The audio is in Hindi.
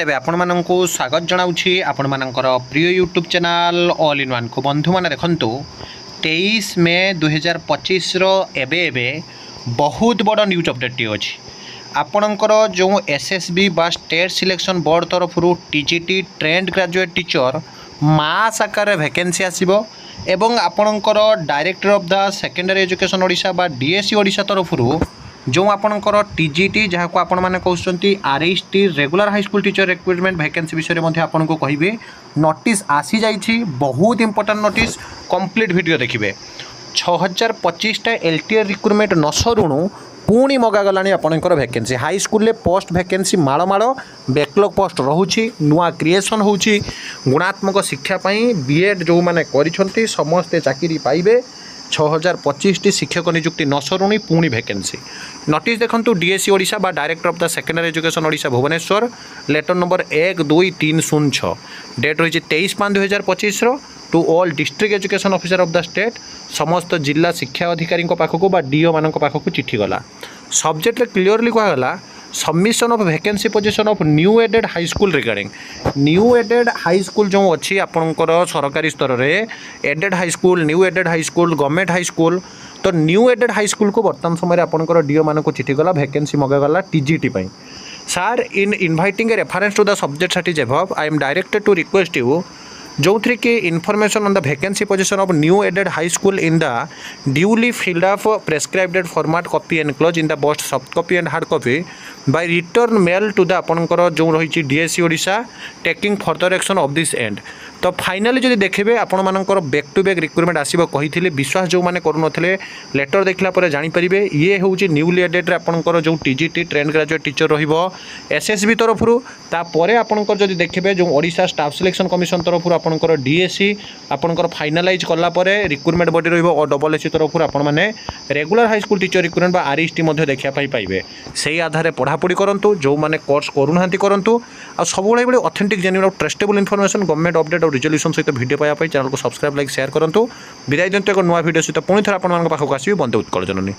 तेबे आपण माननकु स्वागत जनाउछि आपण मानकर प्रिय YouTube channel all in one को बंधु माने देखंतु 23 मे 2025 रो एबे बहुत बड़ न्यूज अपडेट टी अछि आपणकर जो एसएसबी बा स्टेट सिलेक्शन बोर्ड तरफ टीजीटी ट्रेंड ग्रेजुएट टीचर मास आकार वैकेंसी आसीबो एवं आपणकर director of the secondary education Odisha बा डीएससी ओडिशा तरफ जो आपणकर टीजीटी जहाँ को आपण मैंने कहते RST regular high school teacher recruitment vacancy विषय में आपन को कहे नोटिस आसी जाइए बहुत इंपोर्टेंट नोटिस कंप्लीट वीडियो देखिए 6025टा एलटीआर रिक्रुटमेंट न सरुणु पुणी मगागला आपंकर vacancy high school post vacancy माड़ माड़ बैकलॉग पोस्ट रोचे नुआ क्रिएसन हो गुणात्मक शिक्षापी बीएड जो मैंने कर समस्ते चाकरी पाइबे 6025टी शिक्षक नियुक्ति न सरुणी पुणी वैकेंसी नोटिस देखंतु डीएससी ओडिशा बा director of the secondary education Odisha Bhubaneswar letter number 12306 date रही 23/5/2025 to all district education officer of the state समस्त जिला शिक्षा अधिकारी पाखक बा डीओ मान पाखक चिठी गला सब्जेक्ट क्लीयरली कहगला submission of vacancy position of new aided high school regarding new aided high school जो अच्छी आपंकर सरकारी स्तर में aided high school new aided high school government high school तो न्यू एडेड हाई स्कूल को बर्तमान समय आपंकर डीओ मान को चिठी गला वैकेंसी मगागला टीजीटी पाई sir in inviting a reference to the subject that is above I am directed to request you जो थ्री कि information on the vacancy position of new aided high school in the duly filled of prescribed format copy and close in the both soft copy and hard copy by return mail to the आपंकर जो रही DSC Odisha taking further action of this end तो फाइनाली जब देखिए आपण मानकर बैक टू बैक रिक्रुटमेंट आसो कही विश्वास जो मैंने करुनथिले लेटर देखला जानीपारे ये हूँ न्यूली एडेड आपंकर जो टीजीटी ट्रेंड ग्रेजुएट टीचर रहिबो एसएसबी तरफ तापर आपंकर जब देखिए जो ओडिशा स्टाफ सिलेक्शन कमिशन तरफ आपंकर डीएससी आपंकर फाइनालाइज कलापर रिक्रुटमेंट बॉडी रहिबो और डबल एससी तरफ आपण मैंने regular high school teacher recruitment बा आरएसटी मध्ये देखा पाइबे से आधार पढ़ापढ़ी करूँ जो मैंने कोर्स करूना करूँ आ सब भाई ऑथेंटिक जेन्युइन और ट्रस्टेबल इनफॉरमेशन गवर्नमेंट अपडेट और रिजल्यूशन सहित वीडियो पाइबा चैनल को सब्सक्राइब लाइक शेयर करूँ विदाय दिंतु एक नुआ वीडियो सहित पुणी थे आपको आसवी बंदे उत्कल जननी।